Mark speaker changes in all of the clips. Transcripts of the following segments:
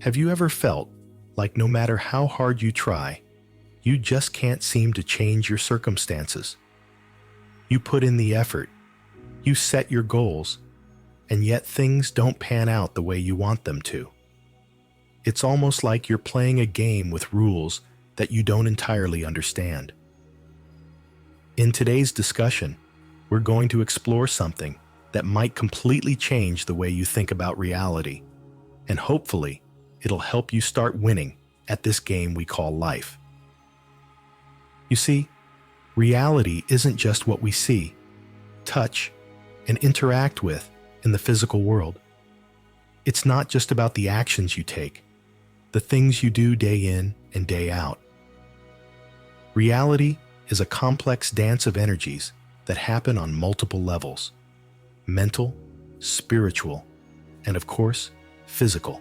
Speaker 1: Have you ever felt like no matter how hard you try, you just can't seem to change your circumstances? You put in the effort, you set your goals, and yet things don't pan out the way you want them to. It's almost like you're playing a game with rules that you don't entirely understand. In today's discussion, we're going to explore something that might completely change the way you think about reality, and hopefully, it'll help you start winning at this game we call life. You see, reality isn't just what we see, touch, and interact with in the physical world. It's not just about the actions you take, the things you do day in and day out. Reality is a complex dance of energies that happen on multiple levels: mental, spiritual, and of course, physical.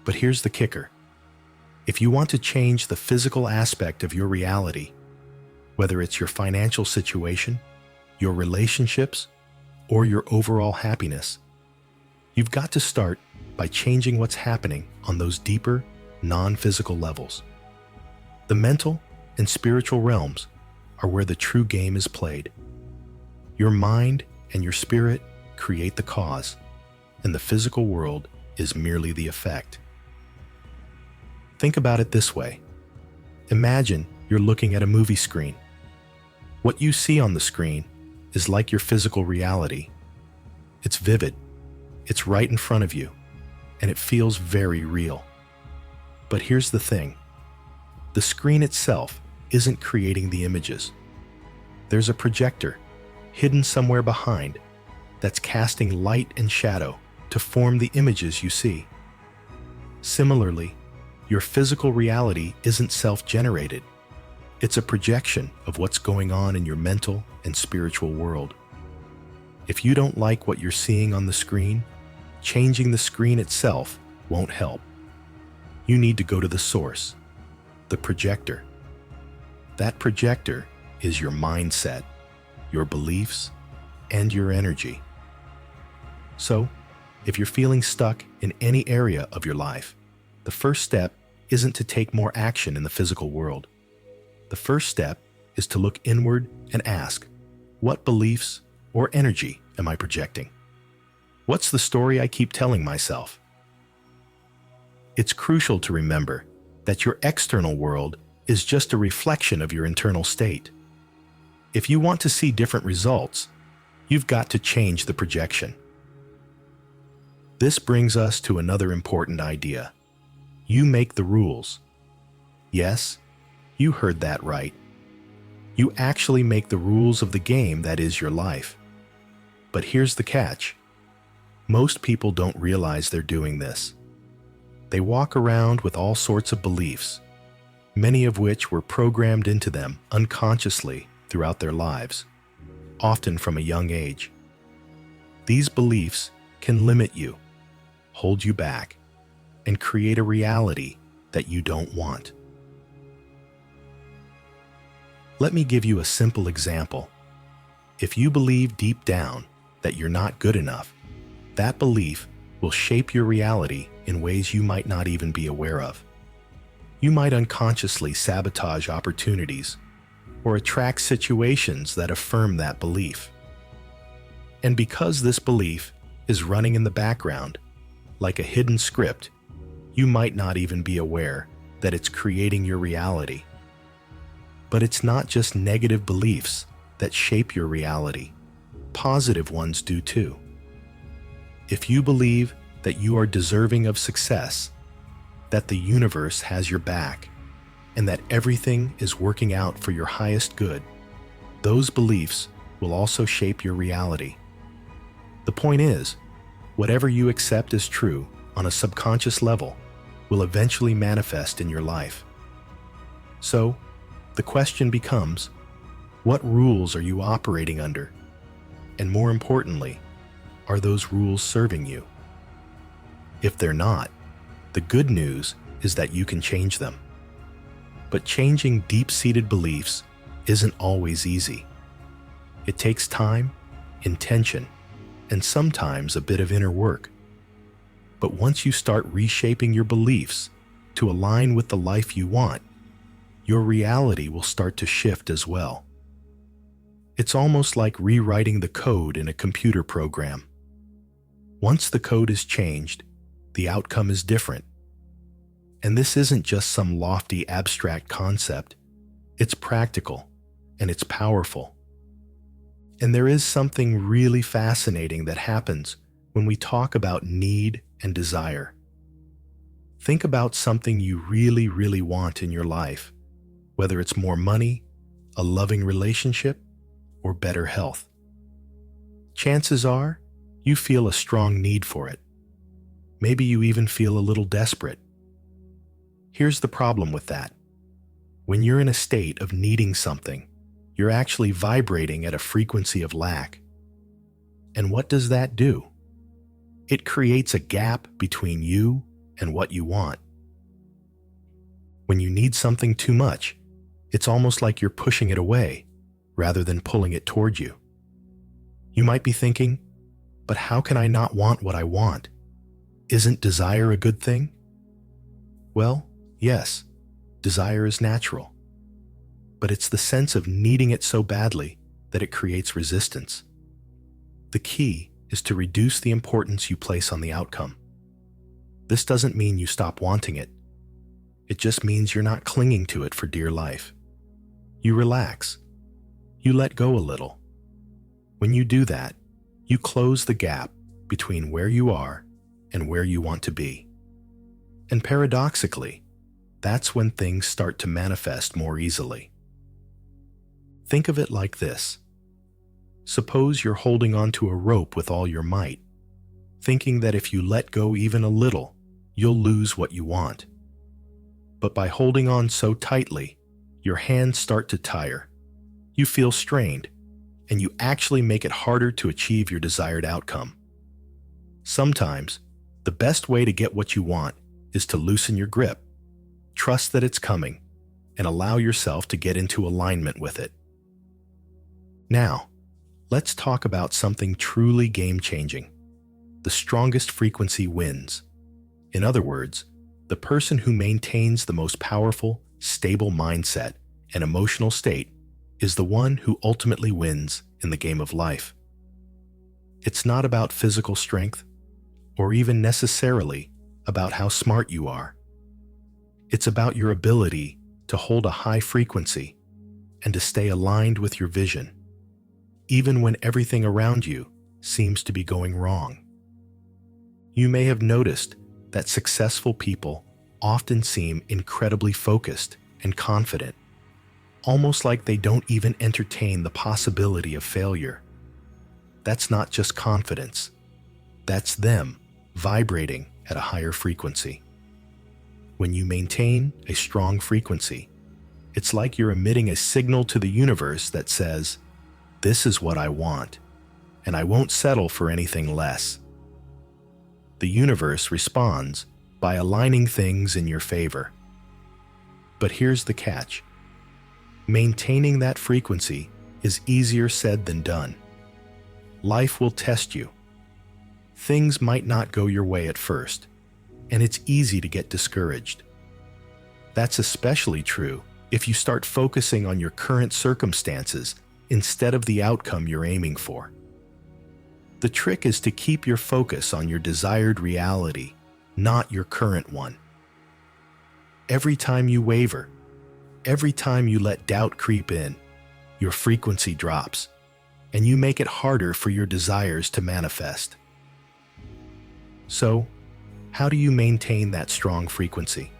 Speaker 1: But here's the kicker. If you want to change the physical aspect of your reality, whether it's your financial situation, your relationships, or your overall happiness, you've got to start by changing what's happening on those deeper, non-physical levels. The mental and spiritual realms are where the true game is played. Your mind and your spirit create the cause, and the physical world is merely the effect. Think about it this way. Imagine you're looking at a movie screen. What you see on the screen is like your physical reality. It's vivid, it's right in front of you, and it feels very real. But here's the thing. The screen itself isn't creating the images. There's a projector, hidden somewhere behind, that's casting light and shadow to form the images you see. Similarly, your physical reality isn't self-generated. It's a projection of what's going on in your mental and spiritual world. If you don't like what you're seeing on the screen, changing the screen itself won't help. You need to go to the source, the projector. That projector is your mindset, your beliefs, and your energy. So, if you're feeling stuck in any area of your life, the first step isn't to take more action in the physical world. The first step is to look inward and ask, what beliefs or energy am I projecting? What's the story I keep telling myself? It's crucial to remember that your external world is just a reflection of your internal state. If you want to see different results, you've got to change the projection. This brings us to another important idea. You make the rules. Yes, you heard that right. You actually make the rules of the game that is your life. But here's the catch. Most people don't realize they're doing this. They walk around with all sorts of beliefs, many of which were programmed into them unconsciously throughout their lives, often from a young age. These beliefs can limit you, hold you back, and create a reality that you don't want. Let me give you a simple example. If you believe deep down that you're not good enough, that belief will shape your reality in ways you might not even be aware of. You might unconsciously sabotage opportunities or attract situations that affirm that belief. And because this belief is running in the background, like a hidden script, you might not even be aware that it's creating your reality. But it's not just negative beliefs that shape your reality. Positive ones do too. If you believe that you are deserving of success, that the universe has your back, and that everything is working out for your highest good, those beliefs will also shape your reality. The point is, whatever you accept as true on a subconscious level will eventually manifest in your life. So, the question becomes, what rules are you operating under? And more importantly, are those rules serving you? If they're not, the good news is that you can change them. But changing deep-seated beliefs isn't always easy. It takes time, intention, and sometimes a bit of inner work. But once you start reshaping your beliefs to align with the life you want, your reality will start to shift as well. It's almost like rewriting the code in a computer program. Once the code is changed, the outcome is different. And this isn't just some lofty abstract concept. It's practical, and it's powerful. And there is something really fascinating that happens when we talk about need and desire. Think about something you really, really want in your life, whether it's more money, a loving relationship, or better health. Chances are, you feel a strong need for it. Maybe you even feel a little desperate. Here's the problem with that. When you're in a state of needing something, you're actually vibrating at a frequency of lack. And what does that do? It creates a gap between you and what you want. When you need something too much, it's almost like you're pushing it away rather than pulling it toward you. You might be thinking, but how can I not want what I want? Isn't desire a good thing? Well, yes, desire is natural. But it's the sense of needing it so badly that it creates resistance. The key is to reduce the importance you place on the outcome. This doesn't mean you stop wanting it. It just means you're not clinging to it for dear life. You relax. You let go a little. When you do that, you close the gap between where you are and where you want to be. And paradoxically, that's when things start to manifest more easily. Think of it like this. Suppose you're holding onto a rope with all your might, thinking that if you let go even a little, you'll lose what you want. But by holding on so tightly, your hands start to tire. You feel strained, and you actually make it harder to achieve your desired outcome. Sometimes, the best way to get what you want is to loosen your grip, trust that it's coming, and allow yourself to get into alignment with it. Now, let's talk about something truly game-changing. The strongest frequency wins. In other words, the person who maintains the most powerful, stable mindset and emotional state is the one who ultimately wins in the game of life. It's not about physical strength, or even necessarily about how smart you are. It's about your ability to hold a high frequency and to stay aligned with your vision, even when everything around you seems to be going wrong. You may have noticed that successful people often seem incredibly focused and confident, almost like they don't even entertain the possibility of failure. That's not just confidence. That's them vibrating at a higher frequency. When you maintain a strong frequency, it's like you're emitting a signal to the universe that says, "This is what I want, and I won't settle for anything less." The universe responds by aligning things in your favor. But here's the catch. Maintaining that frequency is easier said than done. Life will test you. Things might not go your way at first, and it's easy to get discouraged. That's especially true if you start focusing on your current circumstances instead of the outcome you're aiming for. The trick is to keep your focus on your desired reality, not your current one. Every time you waver, every time you let doubt creep in, your frequency drops, and you make it harder for your desires to manifest. So, how do you maintain that strong frequency?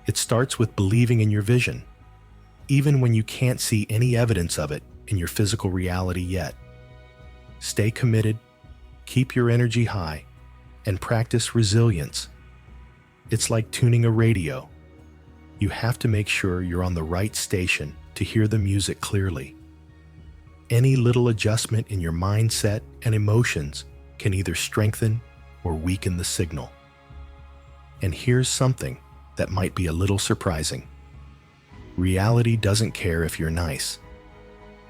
Speaker 1: It starts with believing in your vision, even when you can't see any evidence of it in your physical reality yet. Stay committed, keep your energy high, and practice resilience. It's like tuning a radio. You have to make sure you're on the right station to hear the music clearly. Any little adjustment in your mindset and emotions can either strengthen or weaken the signal. And here's something that might be a little surprising. Reality doesn't care if you're nice.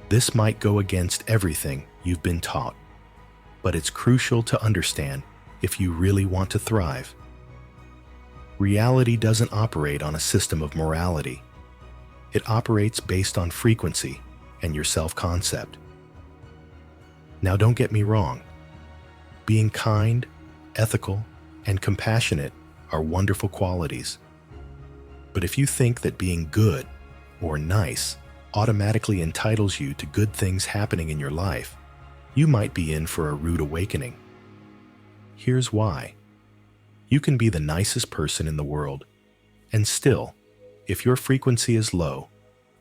Speaker 1: This might go against everything you've been taught, but it's crucial to understand if you really want to thrive. Reality doesn't operate on a system of morality. It operates based on frequency and your self-concept. Now, don't get me wrong. Being kind, ethical, and compassionate are wonderful qualities. But if you think that being good or nice automatically entitles you to good things happening in your life, you might be in for a rude awakening. Here's why. You can be the nicest person in the world, and still, if your frequency is low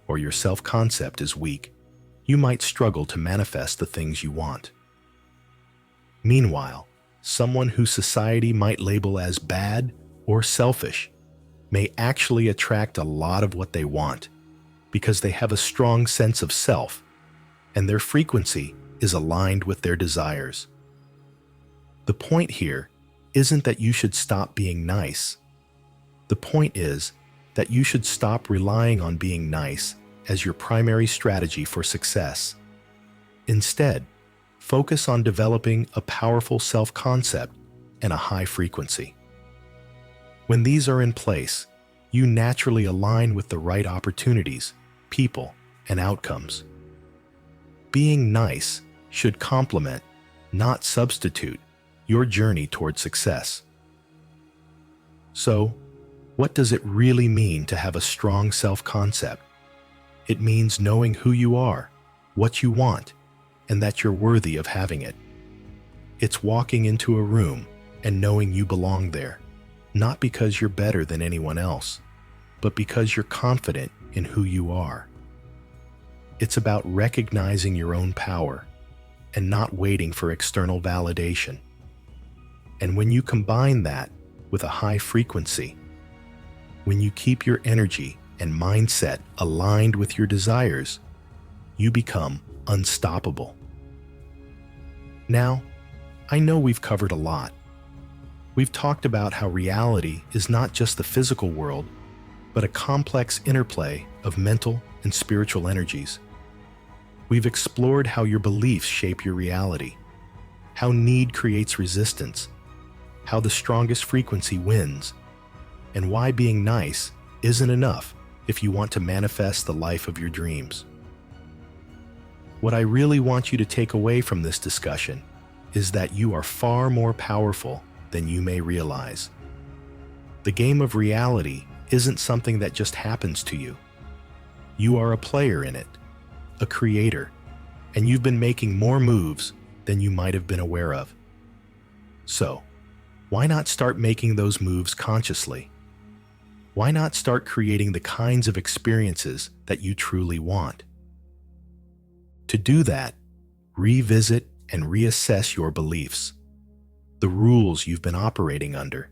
Speaker 1: or your self-concept is weak, you might struggle to manifest the things you want. Meanwhile, someone who society might label as bad or selfish may actually attract a lot of what they want because they have a strong sense of self and their frequency is aligned with their desires. The point here isn't that you should stop being nice. The point is that you should stop relying on being nice as your primary strategy for success. Instead, focus on developing a powerful self-concept and a high frequency. When these are in place, you naturally align with the right opportunities, people, and outcomes. Being nice should complement, not substitute, your journey toward success. So, what does it really mean to have a strong self-concept? It means knowing who you are, what you want, and that you're worthy of having it. It's walking into a room and knowing you belong there, not because you're better than anyone else, but because you're confident in who you are. It's about recognizing your own power and not waiting for external validation. And when you combine that with a high frequency, when you keep your energy and mindset aligned with your desires, you become unstoppable. Now, I know we've covered a lot. We've talked about how reality is not just the physical world, but a complex interplay of mental and spiritual energies. We've explored how your beliefs shape your reality, how need creates resistance, how the strongest frequency wins, and why being nice isn't enough if you want to manifest the life of your dreams. What I really want you to take away from this discussion is that you are far more powerful than you may realize. The game of reality isn't something that just happens to you. You are a player in it, a creator, and you've been making more moves than you might have been aware of. So, why not start making those moves consciously? Why not start creating the kinds of experiences that you truly want? To do that, revisit and reassess your beliefs, the rules you've been operating under.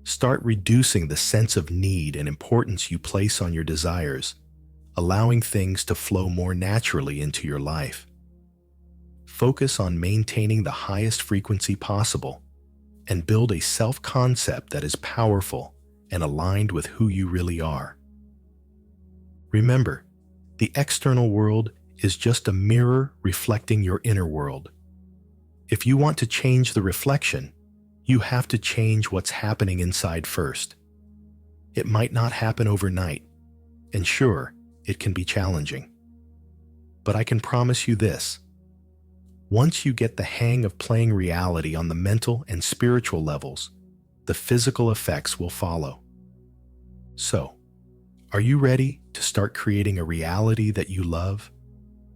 Speaker 1: Start reducing the sense of need and importance you place on your desires, allowing things to flow more naturally into your life. Focus on maintaining the highest frequency possible and build a self-concept that is powerful and aligned with who you really are. Remember, the external world is just a mirror reflecting your inner world. If you want to change the reflection, you have to change what's happening inside first. It might not happen overnight, and sure, it can be challenging. But I can promise you this: once you get the hang of playing reality on the mental and spiritual levels, the physical effects will follow. So, are you ready to start creating a reality that you love?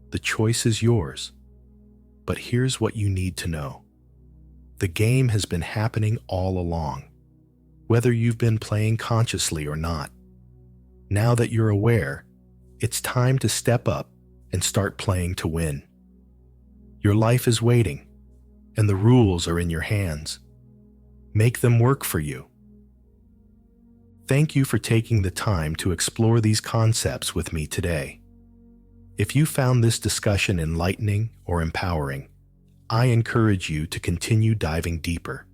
Speaker 1: The choice is yours. But here's what you need to know. The game has been happening all along, whether you've been playing consciously or not. Now that you're aware, it's time to step up and start playing to win. Your life is waiting, and the rules are in your hands. Make them work for you. Thank you for taking the time to explore these concepts with me today. If you found this discussion enlightening or empowering, I encourage you to continue diving deeper.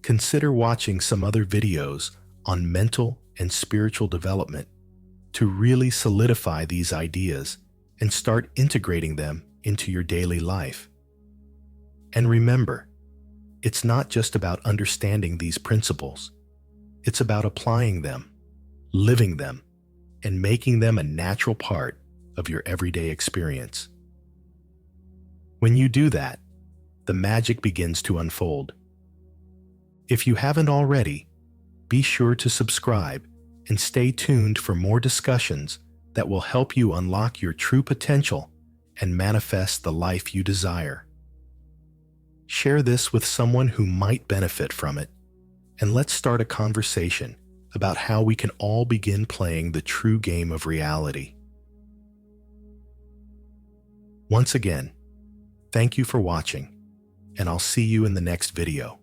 Speaker 1: Consider watching some other videos on mental and spiritual development to really solidify these ideas and start integrating them into your daily life. And remember, It's not just about understanding these principles. It's about applying them, living them, and making them a natural part of your everyday experience. When you do that, the magic begins to unfold. If you haven't already, be sure to subscribe and stay tuned for more discussions that will help you unlock your true potential and manifest the life you desire. Share this with someone who might benefit from it, and let's start a conversation about how we can all begin playing the true game of reality. Once again, thank you for watching, and I'll see you in the next video.